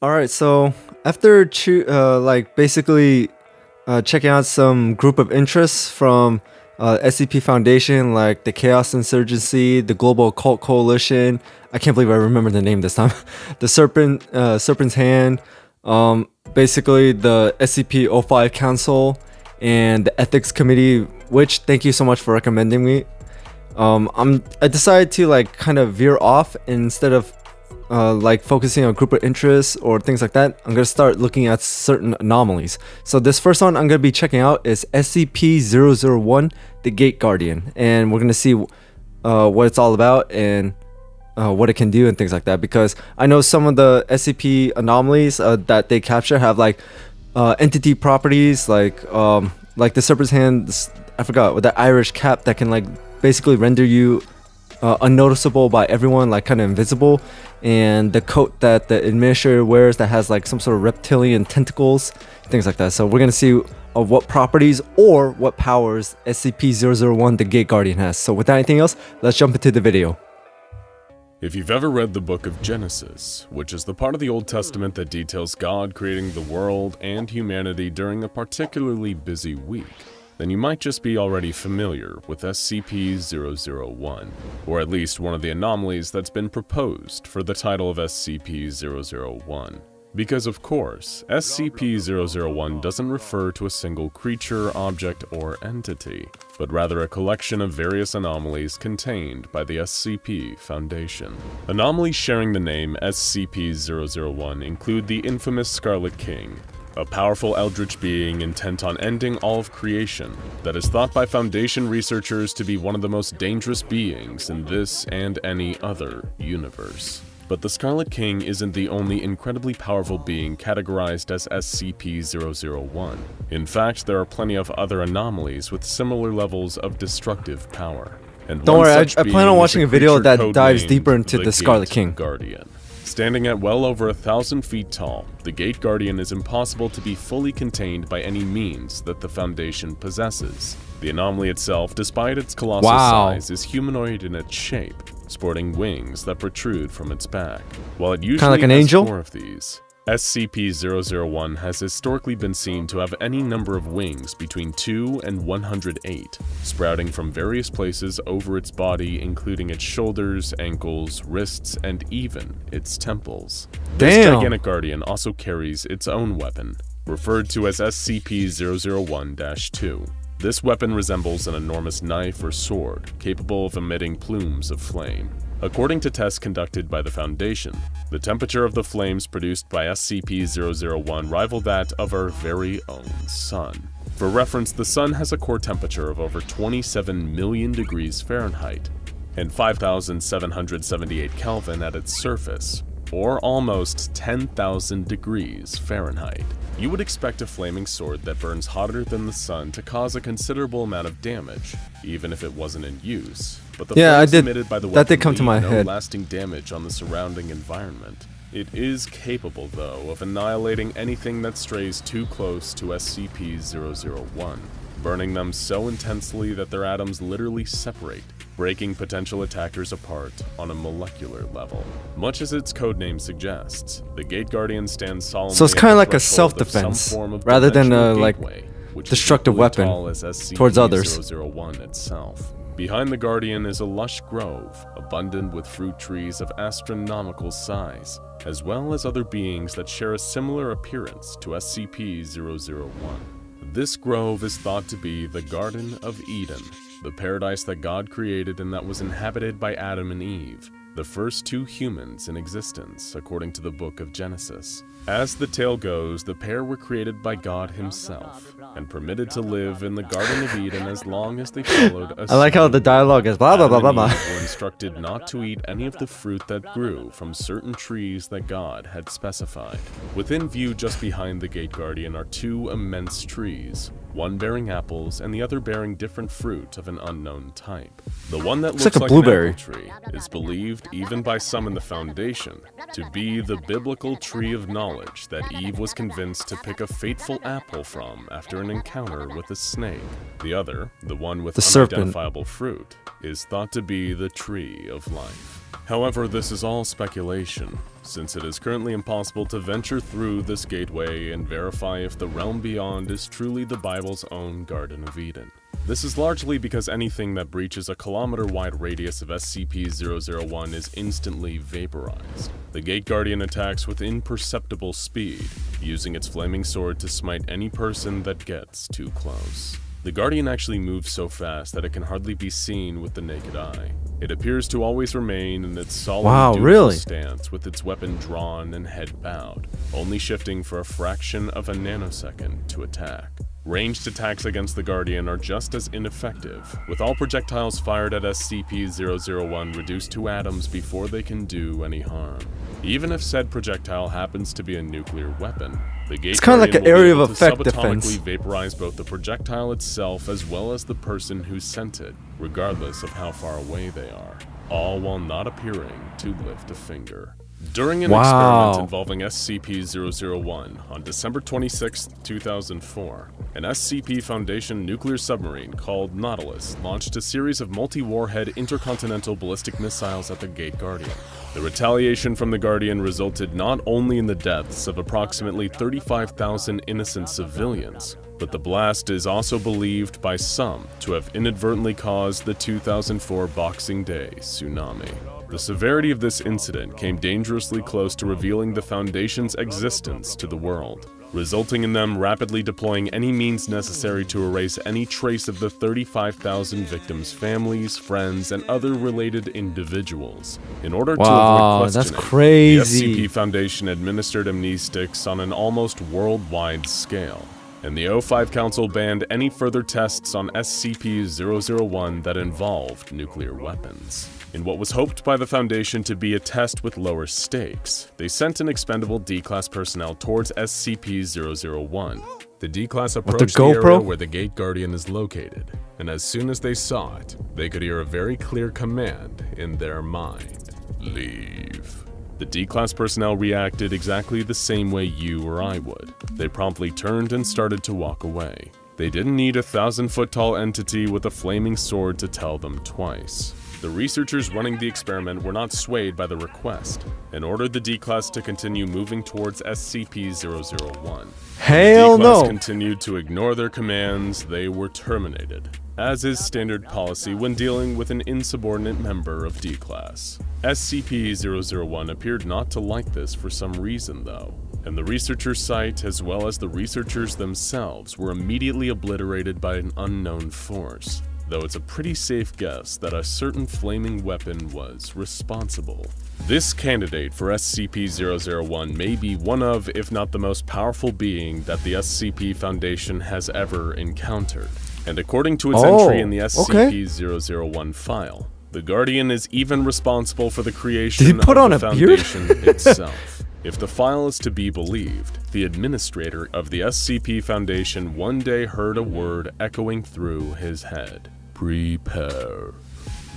All right, so after basically checking out some group of interests from SCP Foundation, like the Chaos Insurgency, the Global Occult Coalition. I can't believe I remember the name this time. The Serpent's Hand, basically the SCP-05 Council, and the Ethics Committee. Which thank you so much for recommending me. I decided to like kind of veer off, and instead of like focusing on group of interests or things like that, I'm gonna start looking at certain anomalies. So this first one I'm gonna be checking out is SCP-001, the Gate Guardian, and we're gonna see what it's all about and what it can do and things like that. Because I know some of the SCP anomalies that they capture have like entity properties, like the Serpent's Hand. I forgot, with that Irish cap that can like basically render you unnoticeable by everyone, like kind of invisible, and the coat that the administrator wears that has like some sort of reptilian tentacles, things like that. So we're gonna see what properties or what powers SCP-001, the Gate Guardian, has. So without anything else, let's jump into the video. If you've ever read the book of Genesis, which is the part of the Old Testament that details God creating the world and humanity during a particularly busy week, then you might just be already familiar with SCP-001, or at least one of the anomalies that's been proposed for the title of SCP-001. Because of course, SCP-001 doesn't refer to a single creature, object, or entity, but rather a collection of various anomalies contained by the SCP Foundation. Anomalies sharing the name SCP-001 include the infamous Scarlet King, a powerful eldritch being intent on ending all of creation that is thought by Foundation researchers to be one of the most dangerous beings in this and any other universe. But the Scarlet King isn't the only incredibly powerful being categorized as SCP-001. In fact, there are plenty of other anomalies with similar levels of destructive power. And don't worry, I plan on watching a video that dives deeper into the Scarlet King. Guardian. Standing at well over 1,000 feet tall, the Gate Guardian is impossible to be fully contained by any means that the Foundation possesses. The anomaly itself, despite its colossal size, is humanoid in its shape, sporting wings that protrude from its back. While it usually like an has angel? 4 of these, SCP-001 has historically been seen to have any number of wings between 2 and 108, sprouting from various places over its body, including its shoulders, ankles, wrists, and even its temples. This gigantic guardian also carries its own weapon, referred to as SCP-001-2. This weapon resembles an enormous knife or sword, capable of emitting plumes of flame. According to tests conducted by the Foundation, the temperature of the flames produced by SCP-001 rival that of our very own Sun. For reference, the Sun has a core temperature of over 27 million degrees Fahrenheit and 5,778 Kelvin at its surface, or almost 10,000 degrees Fahrenheit. You would expect a flaming sword that burns hotter than the Sun to cause a considerable amount of damage, even if it wasn't in use. But the flames emitted by the weapon did come to my head. No lasting damage on the surrounding environment. It is capable, though, of annihilating anything that strays too close to SCP-001, burning them so intensely that their atoms literally separate, breaking potential attackers apart on a molecular level. Much as its codename suggests, the Gate Guardian stands solemnly. So it's kind of like a self-defense, rather than a like destructive weapon towards others. SCP-001 itself. Behind the Guardian is a lush grove, abundant with fruit trees of astronomical size, as well as other beings that share a similar appearance to SCP-001. This grove is thought to be the Garden of Eden, the paradise that God created and that was inhabited by Adam and Eve, the first 2 humans in existence, according to the book of Genesis. As the tale goes, the pair were created by God himself and permitted to live in the Garden of Eden as long as they followed a I like how the dialogue is blah blah blah blah blah. Adam and Eve were instructed not to eat any of the fruit that grew from certain trees that God had specified. Within view just behind the Gate Guardian are 2 immense trees, one bearing apples and the other bearing different fruit of an unknown type. The one that looks like a blueberry tree is believed, even by some in the Foundation, to be the biblical tree of knowledge that Eve was convinced to pick a fateful apple from after an encounter with a snake. The other, the one with unidentifiable fruit, is thought to be the tree of life. However, this is all speculation, since it is currently impossible to venture through this gateway and verify if the realm beyond is truly the Bible's own Garden of Eden. This is largely because anything that breaches a kilometer-wide radius of SCP-001 is instantly vaporized. The Gate Guardian attacks with imperceptible speed, using its flaming sword to smite any person that gets too close. The Guardian actually moves so fast that it can hardly be seen with the naked eye. It appears to always remain in its solid, dutiful stance with its weapon drawn and head bowed, only shifting for a fraction of a nanosecond to attack. Ranged attacks against the Guardian are just as ineffective, with all projectiles fired at SCP-001 reduced to atoms before they can do any harm. Even if said projectile happens to be a nuclear weapon, the Gate Guardian like an area of effect defense. Subatomically vaporize both the projectile itself as well as the person who sent it, regardless of how far away they are, all while not appearing to lift a finger. During an experiment involving SCP-001 on December 26, 2004, an SCP Foundation nuclear submarine called Nautilus launched a series of multi-warhead intercontinental ballistic missiles at the Gate Guardian. The retaliation from the Guardian resulted not only in the deaths of approximately 35,000 innocent civilians, but the blast is also believed by some to have inadvertently caused the 2004 Boxing Day tsunami. The severity of this incident came dangerously close to revealing the Foundation's existence to the world, resulting in them rapidly deploying any means necessary to erase any trace of the 35,000 victims' families, friends, and other related individuals. In order to avoid questioning, that's crazy. the SCP Foundation administered amnestics on an almost worldwide scale, and the O5 Council banned any further tests on SCP-001 that involved nuclear weapons. In what was hoped by the Foundation to be a test with lower stakes, they sent an expendable D-Class personnel towards SCP-001. The D-Class approached the area where the Gate Guardian is located, and as soon as they saw it, they could hear a very clear command in their mind: leave. The D-Class personnel reacted exactly the same way you or I would. They promptly turned and started to walk away. They didn't need a 1,000-foot-tall entity with a flaming sword to tell them twice. The researchers running the experiment were not swayed by the request and ordered the D-Class to continue moving towards SCP-001. Hell the no! D-Class continued to ignore their commands. They were terminated, as is standard policy when dealing with an insubordinate member of D-Class. SCP-001 appeared not to like this for some reason, though, and the researcher site as well as the researchers themselves were immediately obliterated by an unknown force, though it's a pretty safe guess that a certain flaming weapon was responsible. This candidate for SCP-001 may be one of, if not the most powerful being that the SCP Foundation has ever encountered. And according to its entry in the SCP-001 file, the Guardian is even responsible for the creation of the Foundation itself. If the file is to be believed, the administrator of the SCP Foundation one day heard a word echoing through his head: prepare.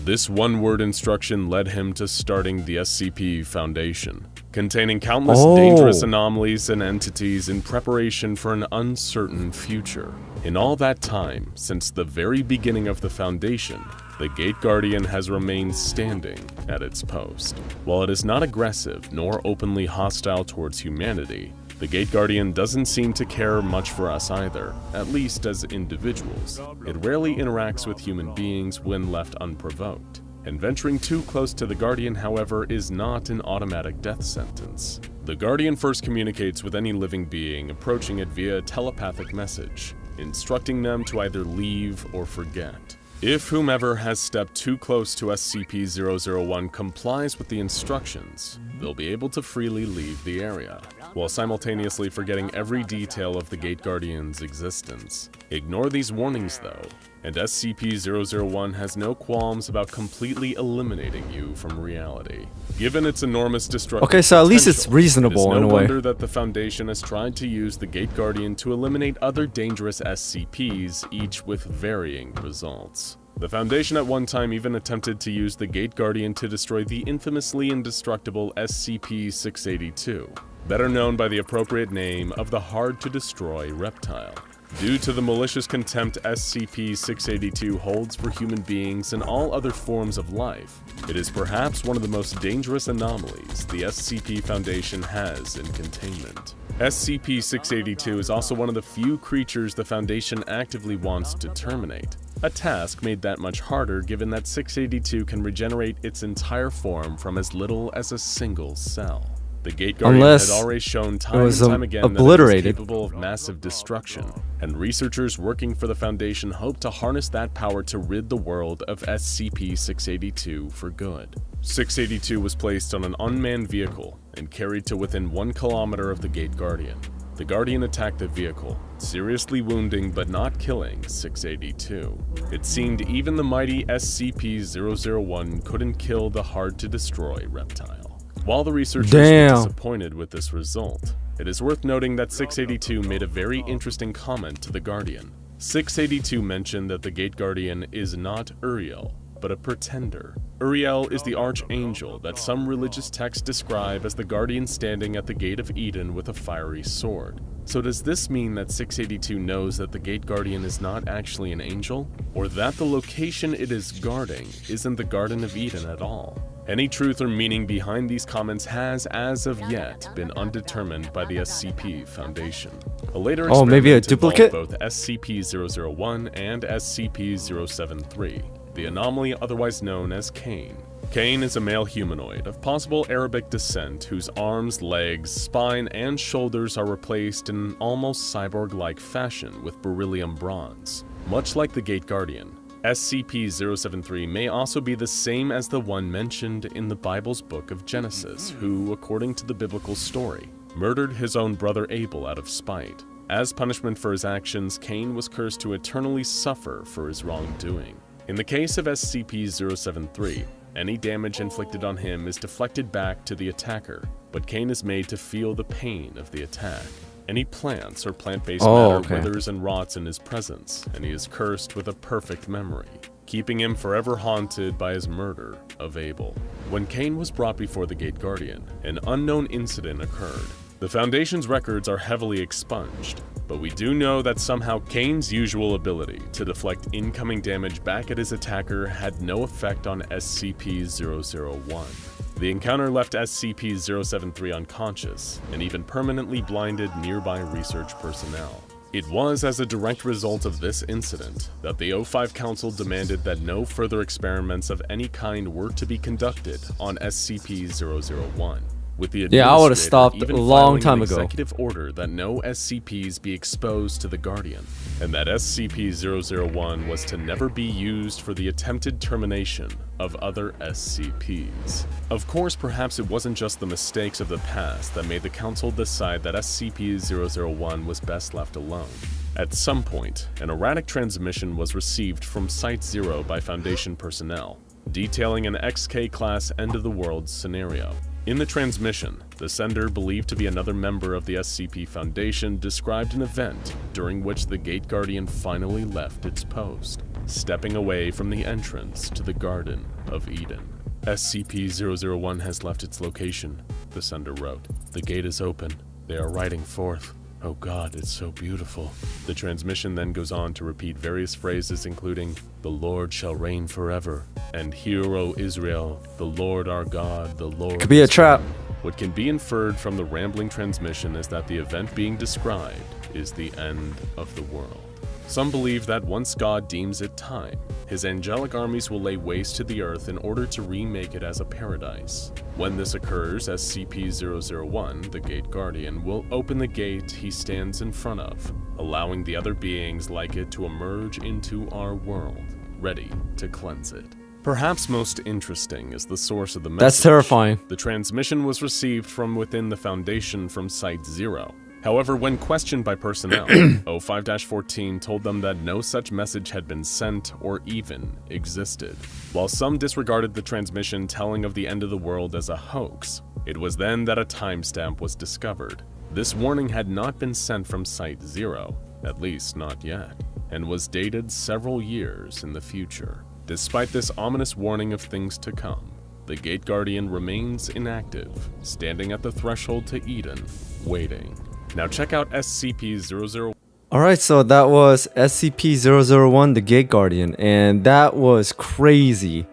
This one-word instruction led him to starting the SCP Foundation, containing countless dangerous anomalies and entities in preparation for an uncertain future. In all that time, since the very beginning of the Foundation, the Gate Guardian has remained standing at its post. While it is not aggressive nor openly hostile towards humanity, the Gate Guardian doesn't seem to care much for us either, at least as individuals. It rarely interacts with human beings when left unprovoked, and venturing too close to the Guardian, however, is not an automatic death sentence. The Guardian first communicates with any living being approaching it via a telepathic message, instructing them to either leave or forget. If whomever has stepped too close to SCP-001 complies with the instructions, they'll be able to freely leave the area, while simultaneously forgetting every detail of the Gate Guardian's existence. Ignore these warnings though, and SCP-001 has no qualms about completely eliminating you from reality. Given its enormous destructive so at least it's reasonable in a way. It's no wonder that the Foundation has tried to use the Gate Guardian to eliminate other dangerous SCPs, each with varying results. The Foundation at one time even attempted to use the Gate Guardian to destroy the infamously indestructible SCP-682, better known by the appropriate name of the hard-to-destroy reptile. Due to the malicious contempt SCP-682 holds for human beings and all other forms of life, it is perhaps one of the most dangerous anomalies the SCP Foundation has in containment. SCP-682 is also one of the few creatures the Foundation actively wants to terminate, a task made that much harder given that 682 can regenerate its entire form from as little as a single cell. The Gate Guardian had already shown time and time again that it is capable of massive destruction, and researchers working for the Foundation hope to harness that power to rid the world of SCP-682 for good. 682 was placed on an unmanned vehicle and carried to within 1 kilometer of the Gate Guardian. The Guardian attacked the vehicle, seriously wounding but not killing 682. It seemed even the mighty SCP-001 couldn't kill the hard-to-destroy reptile. While the researchers were disappointed with this result, it is worth noting that 682 made a very interesting comment to the Guardian. 682 mentioned that the Gate Guardian is not Uriel, but a pretender. Uriel is the archangel that some religious texts describe as the Guardian standing at the Gate of Eden with a fiery sword. So does this mean that 682 knows that the Gate Guardian is not actually an angel? Or that the location it is guarding isn't the Garden of Eden at all? Any truth or meaning behind these comments has, as of yet, been undetermined by the SCP Foundation. A later experiment maybe a duplicate? involved both SCP-001 and SCP-073, the anomaly otherwise known as Cain. Cain is a male humanoid of possible Arabic descent whose arms, legs, spine, and shoulders are replaced in an almost cyborg-like fashion with beryllium bronze. Much like the Gate Guardian, SCP-073 may also be the same as the one mentioned in the Bible's book of Genesis, who, according to the biblical story, murdered his own brother Abel out of spite. As punishment for his actions, Cain was cursed to eternally suffer for his wrongdoing. In the case of SCP-073, any damage inflicted on him is deflected back to the attacker, but Cain is made to feel the pain of the attack. Any plants or plant-based matter withers and rots in his presence, and he is cursed with a perfect memory, keeping him forever haunted by his murder of Abel. When Cain was brought before the Gate Guardian, an unknown incident occurred. The Foundation's records are heavily expunged, but we do know that somehow Cain's usual ability to deflect incoming damage back at his attacker had no effect on SCP-001. The encounter left SCP-073 unconscious and even permanently blinded nearby research personnel. It was as a direct result of this incident that the O5 Council demanded that no further experiments of any kind were to be conducted on SCP-001. With the I would have stopped a even long filing time an ago. executive order that no SCPs be exposed to the Guardian, and that SCP-001 was to never be used for the attempted termination of other SCPs. Of course, perhaps it wasn't just the mistakes of the past that made the Council decide that SCP-001 was best left alone. At some point, an erratic transmission was received from Site-0 by Foundation personnel, detailing an XK-class end-of-the-world scenario. In the transmission, the sender, believed to be another member of the SCP Foundation, described an event during which the Gate Guardian finally left its post, stepping away from the entrance to the Garden of Eden. SCP-001 has left its location, the sender wrote. The gate is open. They are riding forth. Oh God, it's so beautiful. The transmission then goes on to repeat various phrases including, "The Lord shall reign forever," and "Hear, O Israel, the Lord our God, the Lord." Could be a trap. What can be inferred from the rambling transmission is that the event being described is the end of the world. Some believe that once God deems it time, his angelic armies will lay waste to the earth in order to remake it as a paradise. When this occurs, SCP-001, the Gate Guardian, will open the gate he stands in front of, allowing the other beings like it to emerge into our world, ready to cleanse it. Perhaps most interesting is the source of the message. That's terrifying. The transmission was received from within the Foundation from Site-0. However, when questioned by personnel, O5-14 told them that no such message had been sent or even existed. While some disregarded the transmission telling of the end of the world as a hoax, it was then that a timestamp was discovered. This warning had not been sent from Site-0, at least not yet, and was dated several years in the future. Despite this ominous warning of things to come, the Gate Guardian remains inactive, standing at the threshold to Eden, waiting. Now check out SCP-00. Alright, so that was SCP-001, the Gate Guardian, and that was crazy.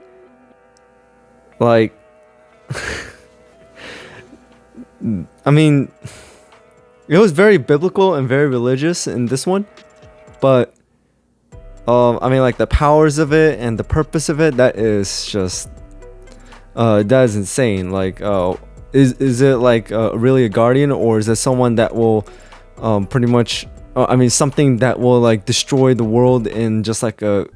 Like, I mean, it was very biblical and very religious in this one, but I mean, like the powers of it and the purpose of it, that is just that is insane. Like, is it like really a guardian, or is it someone that will pretty much I mean, something that will like destroy the world in just like a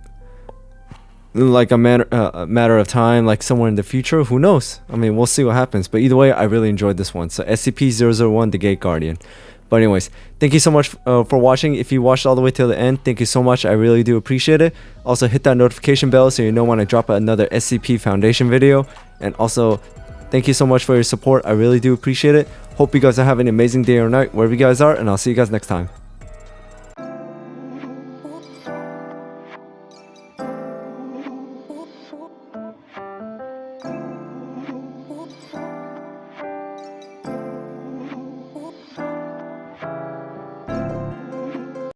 matter of time, like somewhere in the future? Who knows? I mean, we'll see what happens. But either way, I really enjoyed this one. So SCP-001, the Gate Guardian. But anyways, thank you so much for watching. If you watched all the way till the end, thank you so much. I really do appreciate it. Also, hit that notification bell so you know when I drop another SCP Foundation video. And also, thank you so much for your support. I really do appreciate it. Hope you guys are having an amazing day or night wherever you guys are, and I'll see you guys next time.